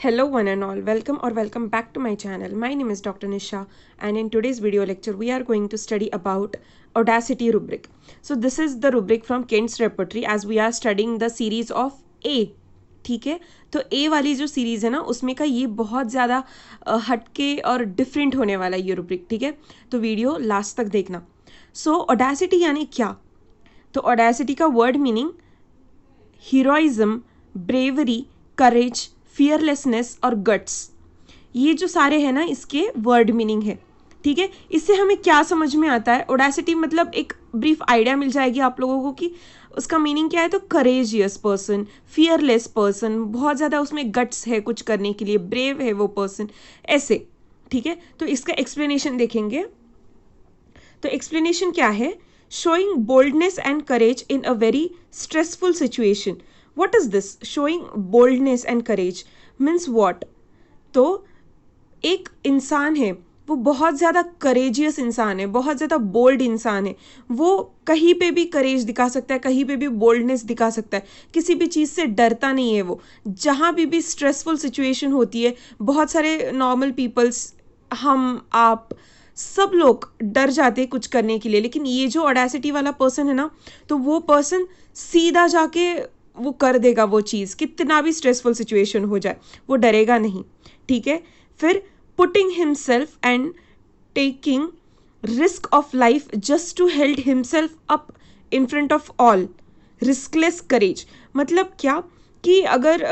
Hello one and all, welcome back to my channel. My name is Dr. Nisha and in today's video lecture we are going to study about Audacity rubric. So this is the rubric from Kent's repertory as we are studying the series of A. ठीक है, तो ए वाली जो series है ना उसमें का ये बहुत ज़्यादा हटके और डिफरेंट होने वाला ये रुब्रिक. ठीक है, तो वीडियो लास्ट तक देखना. सो ऑडेसिटी यानी क्या? तो ऑडेसिटी का वर्ड मीनिंग हीरोइज्म, ब्रेवरी, करेज, फियरलेसनेस और गट्स. ये जो सारे हैं ना इसके वर्ड मीनिंग है. ठीक है, इससे हमें क्या समझ में आता है? ऑडेसिटी मतलब एक ब्रीफ आइडिया मिल जाएगी आप लोगों को कि उसका मीनिंग क्या है. तो करेजियस पर्सन, फियरलेस पर्सन, बहुत ज़्यादा उसमें गट्स है कुछ करने के लिए, ब्रेव है वो पर्सन, ऐसे. ठीक है, तो इसका एक्सप्लेनेशन देखेंगे. तो एक्सप्लेनेशन क्या है? Showing boldness and courage in a very stressful situation. What is this? Showing boldness and courage means what? तो एक इंसान है वो बहुत ज़्यादा करेजियस इंसान है, बहुत ज़्यादा बोल्ड इंसान है. वो कहीं पे भी करेज दिखा सकता है, कहीं पे भी बोल्डनेस दिखा सकता है, किसी भी चीज़ से डरता नहीं है वो. जहाँ भी स्ट्रेसफुल सिचुएशन होती है, बहुत सारे नॉर्मल पीपल्स, हम आप सब लोग डर जाते हैं कुछ करने के लिए. लेकिन ये जो ऑडेसिटी वाला पर्सन है ना, तो वो पर्सन सीधा जाके वो कर देगा वो चीज़, कितना भी स्ट्रेसफुल सिचुएशन हो जाए वो डरेगा नहीं. ठीक है, फिर putting himself and taking risk of life just to held himself up in front of all. Riskless courage मतलब क्या कि अगर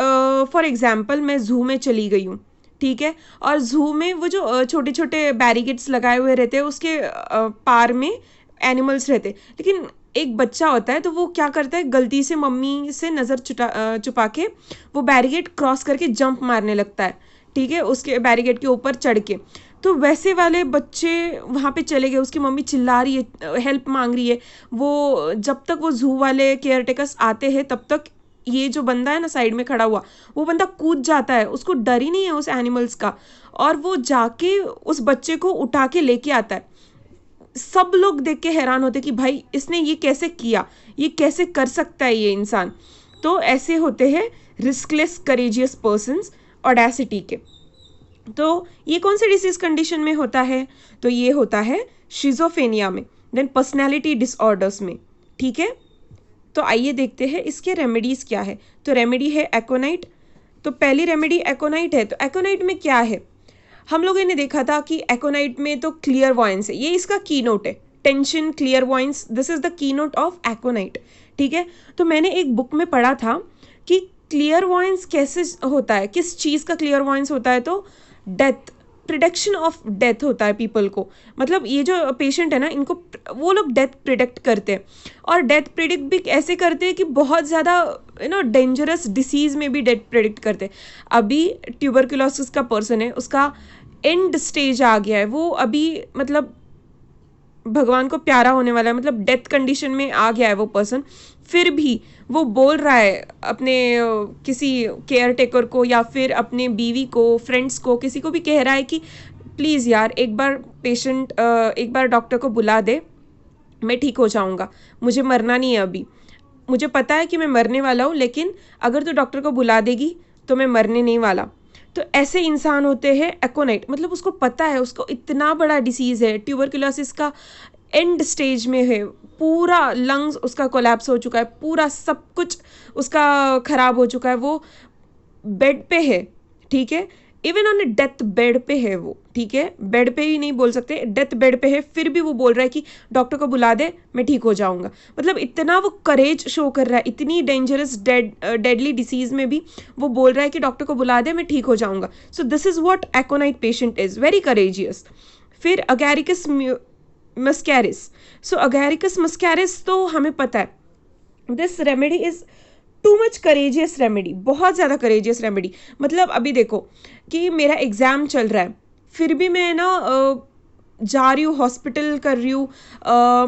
फॉर एग्जाम्पल मैं जू में चली गई हूँ. ठीक है, और जू में वो जो छोटे छोटे बैरिकेड्स लगाए हुए रहते हैं उसके पार में एनिमल्स रहते, लेकिन एक बच्चा होता है तो वो क्या करता है, गलती से मम्मी से नज़र छुपा के वो बैरिकेड क्रॉस करके जंप मारने लगता है. ठीक है, उसके बैरिकेड के ऊपर चढ़ के. तो वैसे वाले बच्चे वहाँ पे चले गए, उसकी मम्मी चिल्ला रही है, हेल्प मांग रही है. वो जब तक वो जू वाले केयर टेकर्स आते हैं तब तक ये जो बंदा है ना साइड में खड़ा हुआ, वो बंदा कूद जाता है, उसको डर ही नहीं है उस एनिमल्स का, और वो जाके उस बच्चे को उठा के लेके आता है. सब लोग देख के हैरान होते कि भाई इसने ये कैसे किया, ये कैसे कर सकता है ये इंसान. तो ऐसे होते हैं रिस्कलेस करेजियस पर्सन्स ऑडेसिटी के. तो ये कौन से डिसीज कंडीशन में होता है? तो ये होता है शिजोफेनिया में, देन पर्सनैलिटी डिसऑर्डर्स में. ठीक है, तो आइए देखते हैं इसके रेमेडीज़ क्या है. तो रेमेडी है एकोनाइट. तो पहली रेमेडी एकोनाइट है. तो एकोनाइट में क्या है? हम लोगों ने देखा था कि एकोनाइट में तो क्लियर वॉइंस है, ये इसका की नोट है. Tension, clear voice, this is the key note of aconite. ठीक है, तो मैंने एक बुक में पढ़ा था कि क्लियर वॉइंस कैसे होता है, किस चीज़ का क्लियर वॉइंस होता है. तो डेथ, प्रिडिक्शन ऑफ डेथ होता है पीपल को. मतलब ये जो पेशेंट है ना, इनको वो लोग डेथ प्रिडिक्ट करते हैं, और डेथ प्रिडिक्ट भी ऐसे करते हैं कि बहुत ज़्यादा डेंजरस डिसीज़ में भी डेथ प्रिडिक्ट करते हैं. अभी ट्यूबरकुलोसिस का पर्सन है, उसका एंड स्टेज आ गया है, वो अभी मतलब भगवान को प्यारा होने वाला है, मतलब डेथ कंडीशन में आ गया है वो पर्सन. फिर भी वो बोल रहा है अपने किसी केयर टेकर को या फिर अपने बीवी को, फ्रेंड्स को, किसी को भी कह रहा है कि प्लीज़ यार एक बार डॉक्टर को बुला दे, मैं ठीक हो जाऊंगा, मुझे मरना नहीं है अभी, मुझे पता है कि मैं मरने वाला हूँ, लेकिन अगर तू डॉक्टर को बुला देगी तो मैं मरने नहीं वाला. तो ऐसे इंसान होते हैं एकोनाइट. मतलब उसको पता है, उसको इतना बड़ा डिसीज़ है, ट्यूबरकुलोसिस का एंड स्टेज में है, पूरा लंग्स उसका कोलैप्स हो चुका है, पूरा सब कुछ उसका ख़राब हो चुका है, वो बेड पे है. ठीक है, even on A death bed पे है वो. ठीक है, बेड पे ही नहीं बोल सकते, डेथ बेड पे है, फिर भी वो बोल रहा है कि डॉक्टर को बुला दे, मैं ठीक हो जाऊंगा. मतलब इतना वो करेज शो कर रहा है, इतनी डेंजरस डेडली डिसीज़ में भी वो बोल रहा है कि डॉक्टर को बुला दे, मैं ठीक हो जाऊंगा. So this is what एकोनाइट patient is, very courageous. फिर अगैरिकस मस्कैरिस. सो अगैरिकस मस्कैरिस तो हमें पता है, this remedy is too much courageous remedy, बहुत ज़्यादा करेजियस रेमेडी. मतलब अभी देखो कि मेरा एग्ज़ाम चल रहा है, फिर भी मैं ना जा रही हूँ, हॉस्पिटल कर रही हूँ,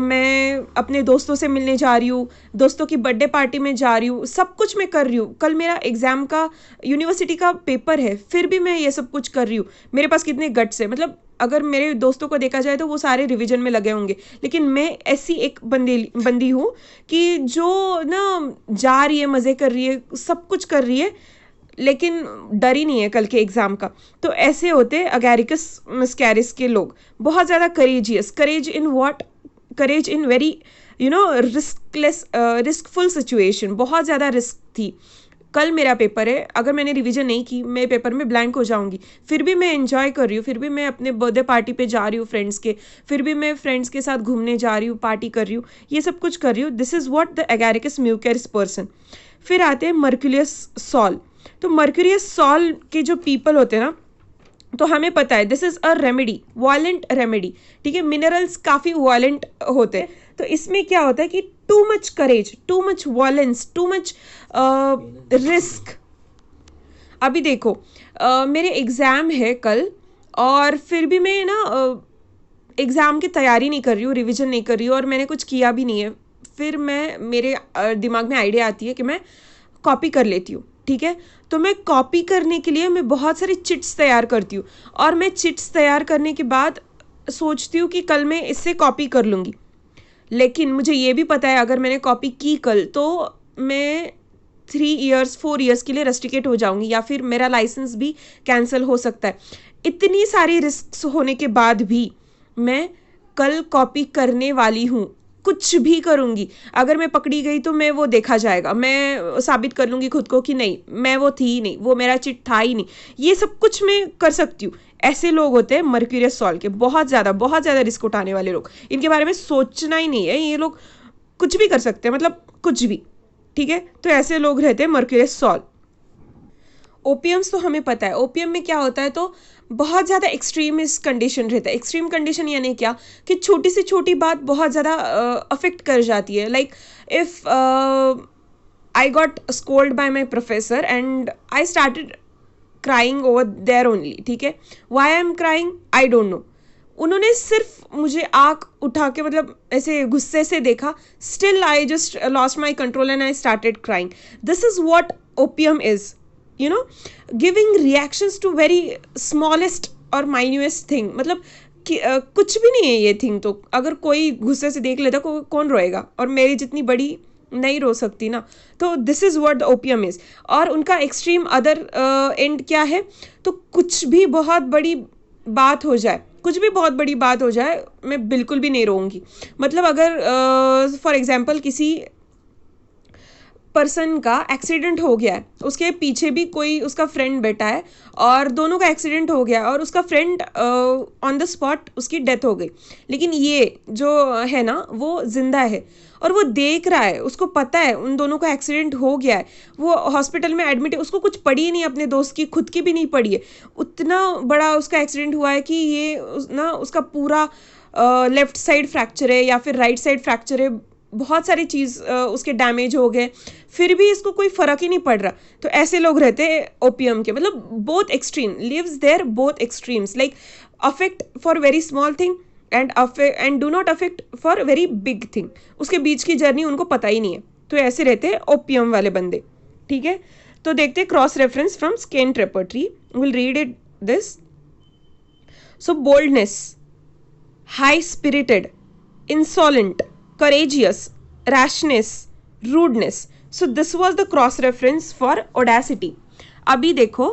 मैं अपने दोस्तों से मिलने जा रही हूँ, दोस्तों की बर्थडे पार्टी में जा रही हूँ, सब कुछ मैं कर रही हूँ. कल मेरा एग्ज़ाम का यूनिवर्सिटी का पेपर है, फिर भी मैं ये सब कुछ कर रही हूँ. मेरे पास कितने गट्स है. मतलब अगर मेरे दोस्तों को देखा जाए तो वो सारे रिवीजन में लगे होंगे, लेकिन मैं ऐसी एक बंदी हूँ कि जो ना जा रही है, मज़े कर रही है, सब कुछ कर रही है, लेकिन डर ही नहीं है कल के एग्जाम का। तो ऐसे होते अगैरिकस मिस्कैरिस के लोग, बहुत ज़्यादा courageous. Courage in what? Courage in very riskful situation, बहुत ज़्यादा रिस्क थी। कल मेरा पेपर है, अगर मैंने रिवीजन नहीं की मैं पेपर में ब्लैंक हो जाऊंगी, फिर भी मैं एंजॉय कर रही हूँ, फिर भी मैं अपने बर्थडे पार्टी पे जा रही हूँ फ्रेंड्स के, फिर भी मैं फ्रेंड्स के साथ घूमने जा रही हूँ, पार्टी कर रही हूँ, ये सब कुछ कर रही हूँ। This is what the agaricus muscarius person. फिर आते हैं मर्क्यूरियस सॉल। तो मर्क्यूरियस सॉल के जो पीपल होते हैं ना, तो हमें पता है this is a remedy, violent remedy, ठीक है। मिनरल्स काफ़ी वायलेंट होते हैं, तो इसमें क्या होता है कि टू मच करेज, too much violence, too much risk. अभी देखो मेरे एग्ज़ाम है कल, और फिर भी मैं ना एग्ज़ाम की तैयारी नहीं कर रही हूँ, रिवीजन नहीं कर रही हूँ, और मैंने कुछ किया भी नहीं है। फिर मेरे दिमाग में आइडिया आती है कि मैं कॉपी कर लेती हूँ, ठीक है। तो मैं कॉपी करने के लिए मैं बहुत सारी चिट्स तैयार करती हूँ, और मैं चिट्स तैयार करने के बाद सोचती हूँ कि कल मैं इससे कॉपी कर लूँगी। लेकिन मुझे ये भी पता है अगर मैंने कॉपी की कल तो मैं 3 इयर्स 4 इयर्स के लिए रस्टिकेट हो जाऊंगी, या फिर मेरा लाइसेंस भी कैंसिल हो सकता है। इतनी सारी रिस्क होने के बाद भी मैं कल कॉपी करने वाली हूँ, कुछ भी करूँगी। अगर मैं पकड़ी गई तो मैं वो देखा जाएगा, मैं साबित कर लूँगी खुद को कि नहीं मैं वो थी ही नहीं, वो मेरा चिट था ही नहीं, ये सब कुछ मैं कर सकती हूँ। ऐसे लोग होते हैं मर्क्यूरियस सॉल के, बहुत ज़्यादा रिस्क उठाने वाले लोग। इनके बारे में सोचना ही नहीं है, ये लोग कुछ भी कर सकते हैं, मतलब कुछ भी, ठीक है। तो ऐसे लोग रहते हैं मर्क्यूरियस सॉल। ओपियम्स तो हमें पता है, ओपियम में क्या होता है, तो बहुत ज़्यादा एक्सट्रीमिस्ट कंडीशन रहता है। एक्सट्रीम कंडीशन यानी क्या कि छोटी से छोटी बात बहुत ज़्यादा अफेक्ट कर जाती है। Like if I got scolded by my professor and I started crying over there only, ठीक है। Why I am crying I don't know. उन्होंने सिर्फ मुझे आँख उठा के मतलब ऐसे गुस्से से देखा, still I just lost my control and I started crying. This is what opium is, giving reactions to very smallest और माइन्यूएस्ट थिंग। मतलब कि कुछ भी नहीं है ये थिंग, तो अगर कोई गुस्से से देख लेता कौन रोएगा, और मेरी जितनी बड़ी नहीं रो सकती ना। तो this is what the opium is. और उनका एक्सट्रीम अदर एंड क्या है, तो कुछ भी बहुत बड़ी बात हो जाए, कुछ भी बहुत बड़ी बात हो जाए, मैं बिल्कुल भी नहीं रोऊंगी। मतलब अगर फॉर एग्जांपल किसी पर्सन का एक्सीडेंट हो गया है, उसके पीछे भी कोई उसका फ्रेंड बैठा है, और दोनों का एक्सीडेंट हो गया, और उसका फ्रेंड ऑन द स्पॉट उसकी डेथ हो गई, लेकिन ये जो है ना वो जिंदा है, और वो देख रहा है, उसको पता है उन दोनों का एक्सीडेंट हो गया है, वो हॉस्पिटल में एडमिट है, उसको कुछ पड़ी ही नहीं, अपने दोस्त की खुद की भी नहीं पड़ी है। उतना बड़ा उसका एक्सीडेंट हुआ है कि ये ना उसका पूरा लेफ्ट साइड फ्रैक्चर है या फिर राइट साइड फ्रैक्चर है, बहुत सारी चीज़ उसके डैमेज हो गए, फिर भी इसको कोई फ़र्क ही नहीं पड़ रहा। तो ऐसे लोग रहते हैं ओपियम के, मतलब both extreme lives there, both extremes, like affect for very small thing and do not affect for very big thing. उसके बीच की जर्नी उनको पता ही नहीं है। तो ऐसे रहते हैं ओपियम वाले बंदे, ठीक है। तो देखते हैं cross reference from Kent repertory, will read it this. So boldness, high spirited, insolent, courageous, rashness, rudeness. So this was the cross reference for audacity. अभी देखो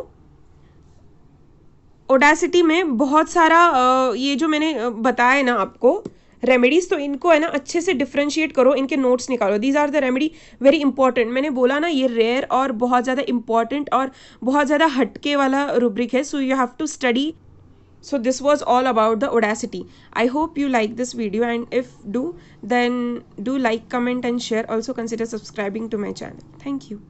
ओडासिटी में बहुत सारा ये जो मैंने बताया है ना आपको रेमेडीज, तो इनको है ना अच्छे से डिफ्रेंशिएट करो, इनके नोट्स निकालो। These are the remedy very important. मैंने बोला ना ये रेयर और बहुत ज़्यादा इंपॉर्टेंट और बहुत ज़्यादा हटके वाला रुब्रिक है, so you have to study. So this was all about the audacity. I hope you like this video, and if do, then do like, comment and share. Also consider subscribing to my channel. Thank you.